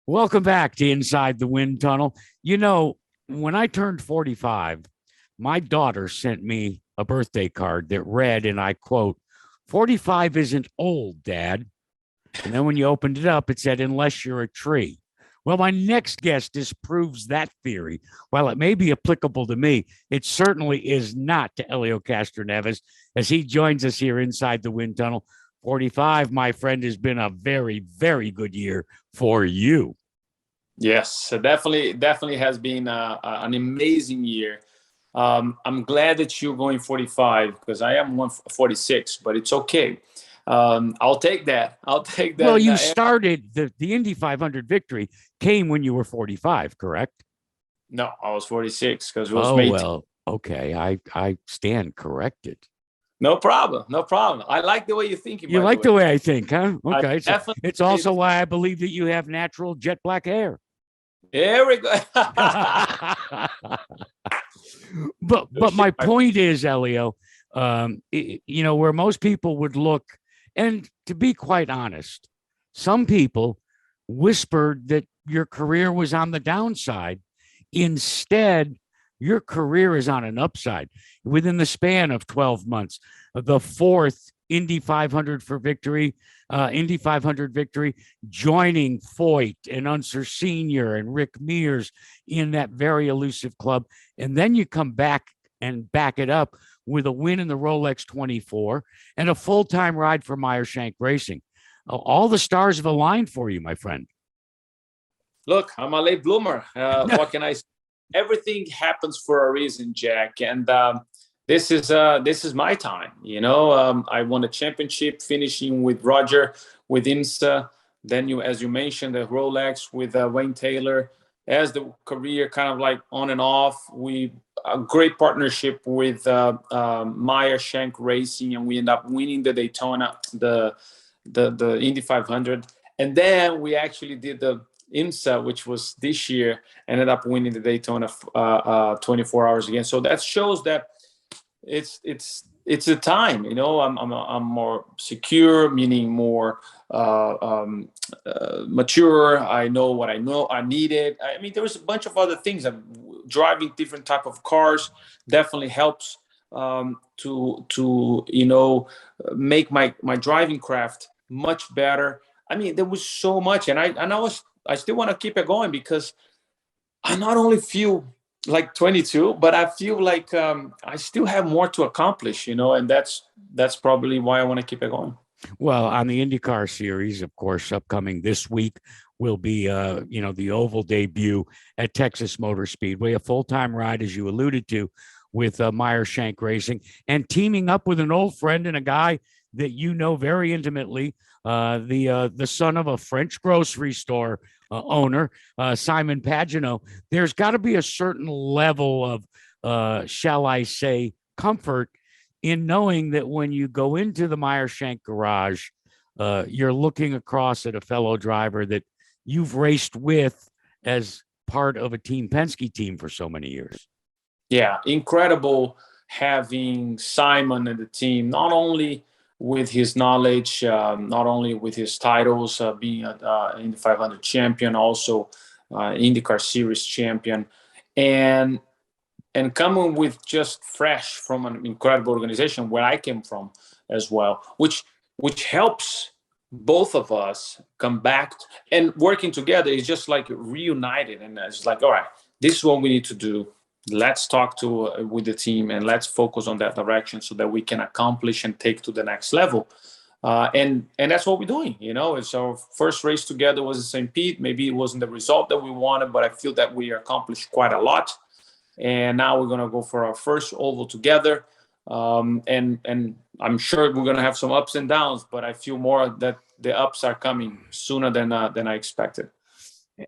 Welcome back to Inside the Wind Tunnel. You know, when I turned 45, my daughter sent me a birthday card that read, and I quote, 45 isn't old, Dad. And then when you opened it up, it said, unless you're a tree. Well, my next guest disproves that theory. While it may be applicable to me, it certainly is not to Helio Castroneves as he joins us here inside the wind tunnel. 45, my friend, has been a very, very good year for you. Yes, definitely has been an amazing year. I'm glad that you're going 45 because I am 46, but it's okay. I'll take that. I'll take that. Well, you started the Indy 500 victory came when you were 45, correct? No, I was 46 because it was May. Well, okay. I stand corrected. No problem. No problem. I like the way you think. You like the way I think, huh? Okay. So it's also why I believe that you have natural jet black hair. There we go. but my point is, Helio, where most people would look, and to be quite honest, some people whispered that your career was on the downside. Instead, your career is on an upside. Within the span of 12 months, the fourth Indy 500 victory, joining Foyt and Unser Sr. and Rick Mears in that very elusive club. And then you come back and back it up with a win in the Rolex 24 and a full-time ride for Meyer Shank Racing. All the stars have aligned for you, my friend. Look, I'm a late bloomer. What can I say? Everything happens for a reason, Jack. And this is my time. I won a championship, finishing with Roger, with IMSA. Then as you mentioned, the Rolex with Wayne Taylor. As the career kind of like on and off, a great partnership with Meyer Shank Racing, and we end up winning the Daytona, the Indy 500, and then we actually did the IMSA, which was this year, ended up winning the Daytona 24 hours again. So that shows that it's a time. I'm more secure, meaning more mature. I know what I know. I need it. I mean, there was a bunch of other things. Driving different type of cars definitely helps to make my driving craft much better. I mean, there was so much, and I still want to keep it going because I not only feel like 22, but I feel like I still have more to accomplish, and that's probably why I want to keep it going. Well, on the IndyCar series, of course, upcoming this week will be, the oval debut at Texas Motor Speedway, a full-time ride, as you alluded to, with Meyer Shank Racing, and teaming up with an old friend and a guy that you know very intimately, the son of a French grocery store owner, Simon Pagenaud. There's got to be a certain level of, shall I say, comfort in knowing that when you go into the Meyer Shank garage, you're looking across at a fellow driver that you've raced with as part of a Team Penske team for so many years. Yeah, incredible having Simon in the team, not only with his knowledge, not only with his titles, being an Indy 500 champion, also IndyCar Series champion, and coming with just fresh from an incredible organization where I came from as well, which helps both of us come back, and working together is just like reunited, and it's like, all right, this is what we need to do. Let's talk with the team and let's focus on that direction so that we can accomplish and take to the next level. And that's what we're doing. It's our first race together was in St. Pete. Maybe it wasn't the result that we wanted, but I feel that we accomplished quite a lot. And now we're going to go for our first oval together. And I'm sure we're going to have some ups and downs, but I feel more that the ups are coming sooner than I expected.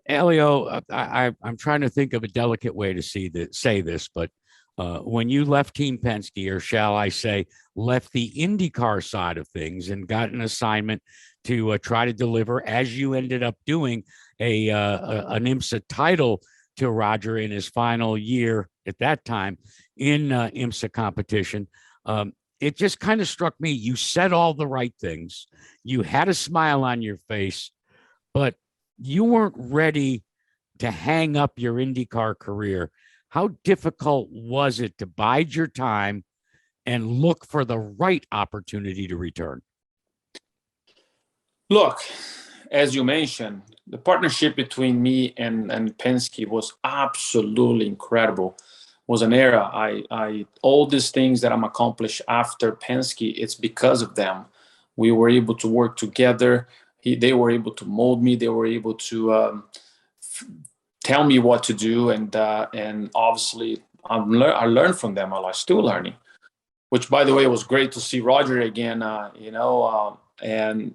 Helio, I'm trying to think of a delicate way to say this, but when you left Team Penske, or shall I say, left the IndyCar side of things and got an assignment to try to deliver, as you ended up doing, an IMSA title to Roger in his final year at that time in IMSA competition, it just kind of struck me. You said all the right things. You had a smile on your face, but you weren't ready to hang up your IndyCar career. How difficult was it to bide your time and look for the right opportunity to return? Look, as you mentioned, the partnership between me and Penske was absolutely incredible. Was an era. I all these things that I'm accomplished after Penske, it's because of them. We were able to work together. They were able to mold me. They were able to tell me what to do, and obviously I learned from them. I'm still learning. Which, by the way, was great to see Roger again. And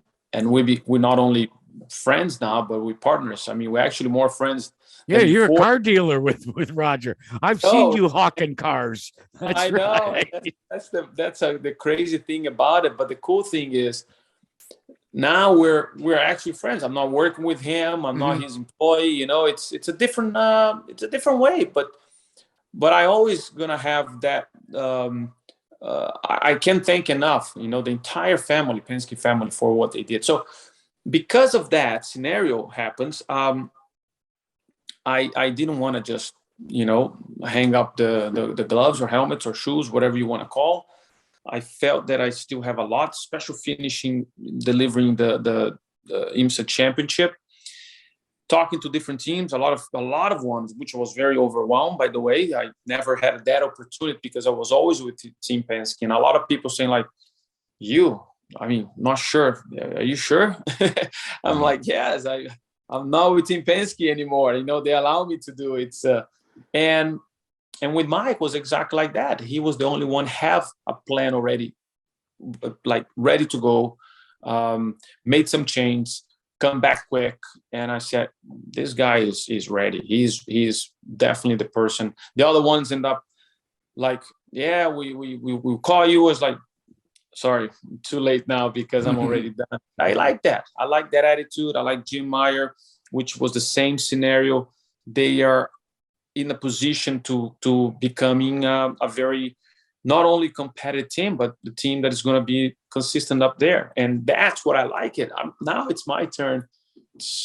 we're not only friends now, but we're partners. I mean, we're actually more friends Yeah, than you're a before. car dealer with Roger. I've seen Oh, you hawking cars. That's I know. right. That's the crazy thing about it. But the cool thing is now we're actually friends. I'm not working with him. I'm not his employee. It's a different way. But I always gonna have that. I can't thank enough, the entire family, Penske family, for what they did. So because of that scenario happens, I didn't want to just hang up the gloves or helmets or shoes, whatever you want to call. I felt that I still have a lot special finishing, delivering the IMSA championship, talking to different teams, a lot of ones, which was very overwhelmed. By the way, I never had that opportunity because I was always with Team Penske, and a lot of people saying like, "You, I mean, not sure. Are you sure?" I'm like, "Yes, I'm not with Team Penske anymore. They allow me to do it." And with Mike was exactly like that. He was the only one have a plan already, like ready to go. Made some change, come back quick, and I said, "This guy is ready. He's definitely the person." The other ones end up like, "Yeah, we call you." As like, sorry, too late now because I'm already done. I like that. I like that attitude. I like Jim Meyer, which was the same scenario. They are in a position to becoming a very not only competitive team, but the team that is going to be consistent up there. And that's what I like it. Now it's my turn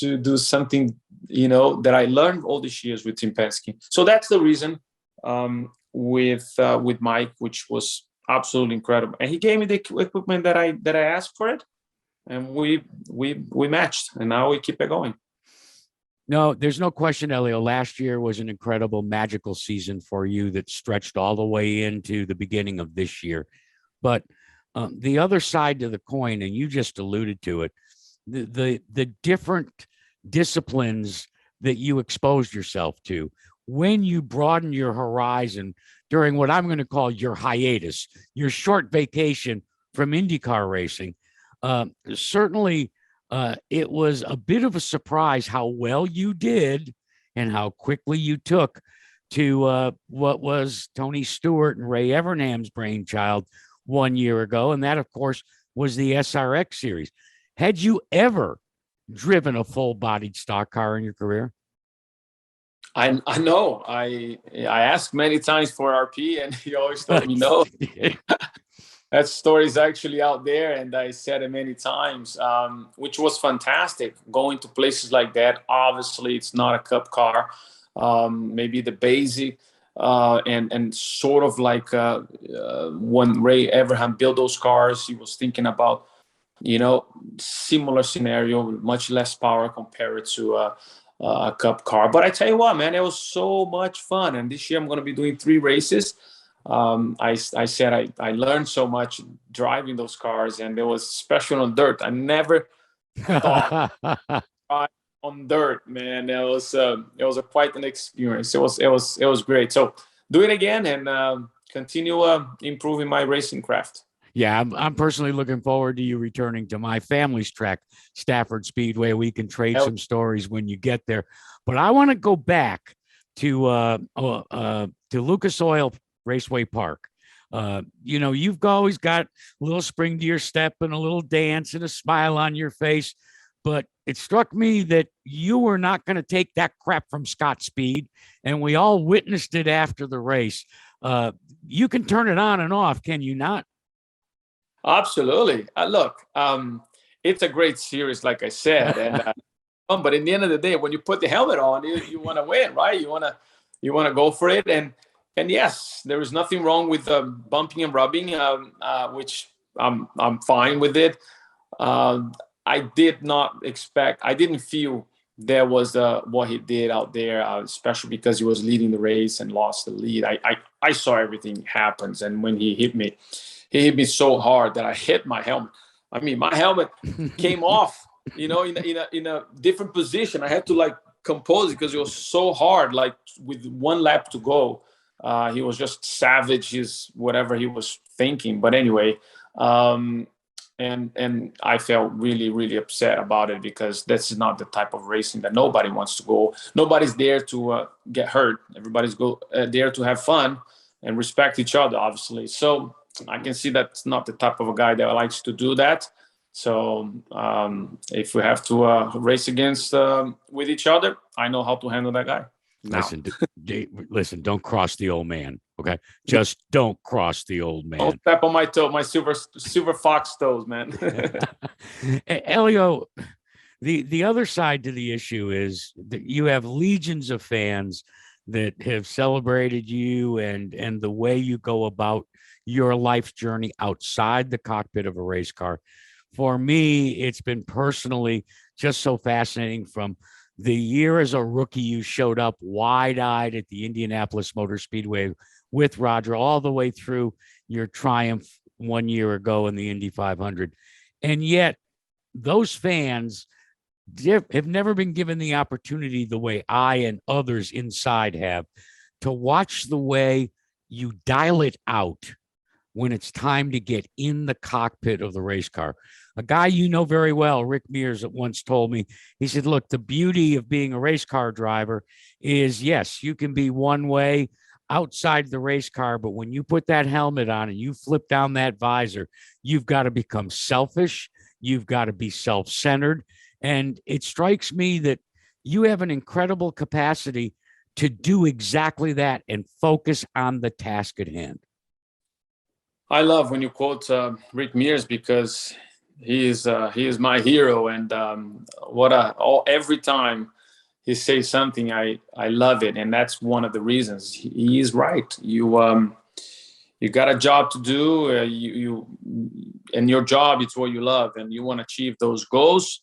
to do something, that I learned all these years with Team Penske. So that's the reason with Mike, which was absolutely incredible. And he gave me the equipment that I asked for it, and we matched, and now we keep it going. No, there's no question, Helio. Last year was an incredible, magical season for you that stretched all the way into the beginning of this year. But the other side to the coin, and you just alluded to it, the different disciplines that you exposed yourself to when you broaden your horizon during what I'm going to call your hiatus, your short vacation from IndyCar racing. Certainly, it was a bit of a surprise how well you did and how quickly you took to what was Tony Stewart and Ray Evernham's brainchild 1 year ago. And that, of course, was the SRX series. Had you ever driven a full-bodied stock car in your career? I know. I asked many times for RP, and he always told me no. That story is actually out there, and I said it many times, which was fantastic. Going to places like that, obviously, it's not a cup car. Maybe the basic, and sort of like when Ray Evernham built those cars, he was thinking about, similar scenario, much less power compared to a cup car. But I tell you what, man, it was so much fun. And this year I'm going to be doing 3 races. I said I learned so much driving those cars, and it was special on dirt. I never thought on dirt, man. It was quite an experience. It was great. So do it again and continue improving my racing craft. Yeah, I'm personally looking forward to you returning to my family's track, Stafford Speedway. We can trade some stories when you get there. But I want to go back to Lucas Oil Raceway Park. You've always got a little spring to your step and a little dance and a smile on your face. But it struck me that you were not going to take that crap from Scott Speed, and we all witnessed it after the race. You can turn it on and off, can you not? Absolutely. Look, it's a great series, like I said, and But in the end of the day, when you put the helmet on, you want to win, right? You want to go for it. And yes, there is nothing wrong with bumping and rubbing, which I'm fine with it. I didn't feel there was what he did out there, especially because he was leading the race and lost the lead. I saw everything happens, and when he hit me so hard that I hit my helmet. I mean, my helmet came off, in a different position. I had to like compose it because it was so hard. Like with one lap to go, he was just savage. His whatever he was thinking. But anyway. And I felt really, really upset about it because this is not the type of racing that nobody wants to go. Nobody's there to get hurt. Everybody's there to have fun and respect each other, obviously. So I can see that's not the type of a guy that likes to do that. So if we have to race against with each other, I know how to handle that guy. Listen, don't cross the old man. Okay, just don't cross the old man. Don't step on my toe, my silver fox toes, man. Helio, the other side to the issue is that you have legions of fans that have celebrated you and the way you go about your life journey outside the cockpit of a race car. For me, it's been personally just so fascinating. From the year as a rookie, you showed up wide-eyed at the Indianapolis Motor Speedway with Roger, all the way through your triumph 1 year ago in the Indy 500. And yet those fans have never been given the opportunity, the way I and others inside have, to watch the way you dial it out when it's time to get in the cockpit of the race car. A guy you know very well, Rick Mears, once told me, he said, look, the beauty of being a race car driver is, yes, you can be one way outside the race car, but when you put that helmet on and you flip down that visor, you've got to become selfish. You've got to be self-centered. And it strikes me that you have an incredible capacity to do exactly that and focus on the task at hand. I love when you quote Rick Mears because he is my hero, and every time he says something, I love it, and that's one of the reasons. He is right. You got a job to do. And your job, it's what you love, and you want to achieve those goals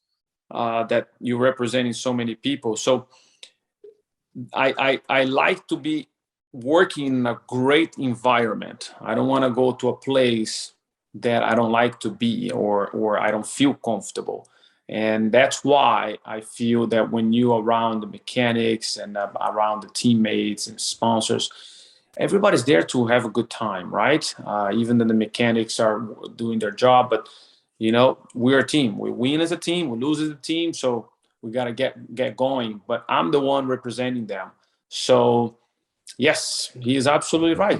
that you're representing so many people. So I like to be working in a great environment. I don't want to go to a place that I don't like to be or I don't feel comfortable. And that's why I feel that when you're around the mechanics and around the teammates and sponsors, everybody's there to have a good time, right? Even though the mechanics are doing their job, but we're a team. We win as a team, we lose as a team, so we got to get going. But I'm the one representing them. So yes, he is absolutely right.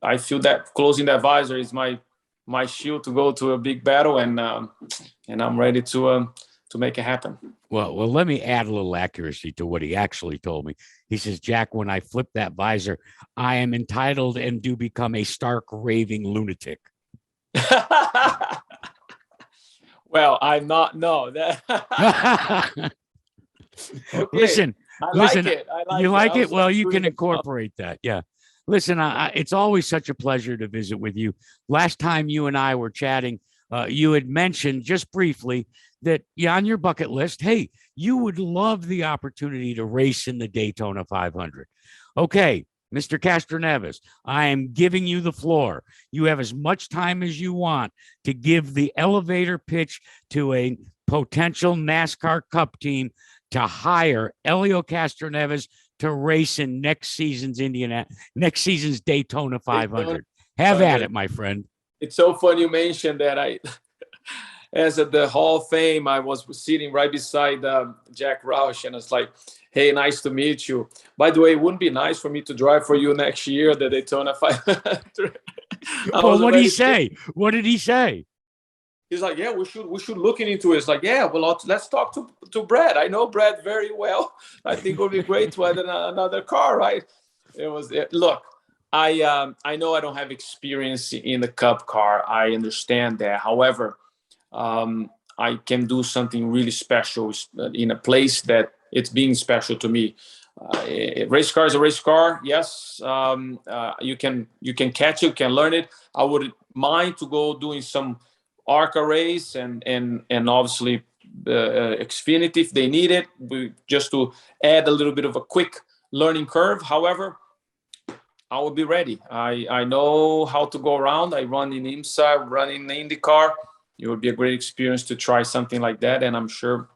I feel that closing that visor is my shield to go to a big battle, and I'm ready to make it happen. Well, let me add a little accuracy to what he actually told me. He says, Jack, when I flip that visor, I am entitled and do become a stark raving lunatic. Well, I'm not. No, that. Okay. Listen. It. You like it? Well, you can incorporate that. Yeah. Listen, it's always such a pleasure to visit with you. Last time you and I were chatting, you had mentioned just briefly that on your bucket list, hey, you would love the opportunity to race in the Daytona 500. Okay, Mr. Castroneves, I am giving you the floor. You have as much time as you want to give the elevator pitch to a potential NASCAR Cup team to hire Helio Castroneves to race in next season's Daytona 500. Have at it, my friend. It's so funny you mentioned that. As at the Hall of Fame, I was sitting right beside Jack Roush, and I was like, hey, nice to meet you. By the way, it wouldn't be nice for me to drive for you next year, the Daytona 500. Well, what did he say? What did he say? He's like, yeah, we should look into it. It's like, yeah, well, let's talk to Brad. I know Brad very well. I think it would be great to add another car, right? Look, I know I don't have experience in the Cup car. I understand that. However, I can do something really special in a place that it's being special to me. Race car is a race car. Yes, you can catch it, you can learn it. I would mind to go doing some ARCA race and obviously Xfinity if they need it, just to add a little bit of a quick learning curve. However, I will be ready. I know how to go around. I run in IMSA, run in IndyCar. It would be a great experience to try something like that, and I'm sure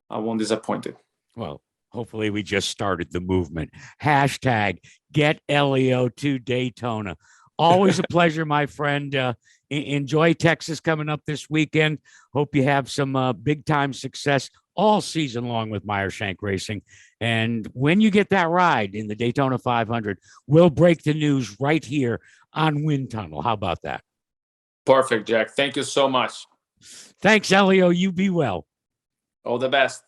I won't disappoint it. Well, hopefully we just started the movement. Hashtag get Helio to Daytona. Always a pleasure, my friend. Enjoy Texas coming up this weekend. Hope you have some big time success all season long with Meyer Shank Racing. And when you get that ride in the Daytona 500, we'll break the news right here on Wind Tunnel. How about that? Perfect, Jack. Thank you so much. Thanks, Helio. You be well. All the best.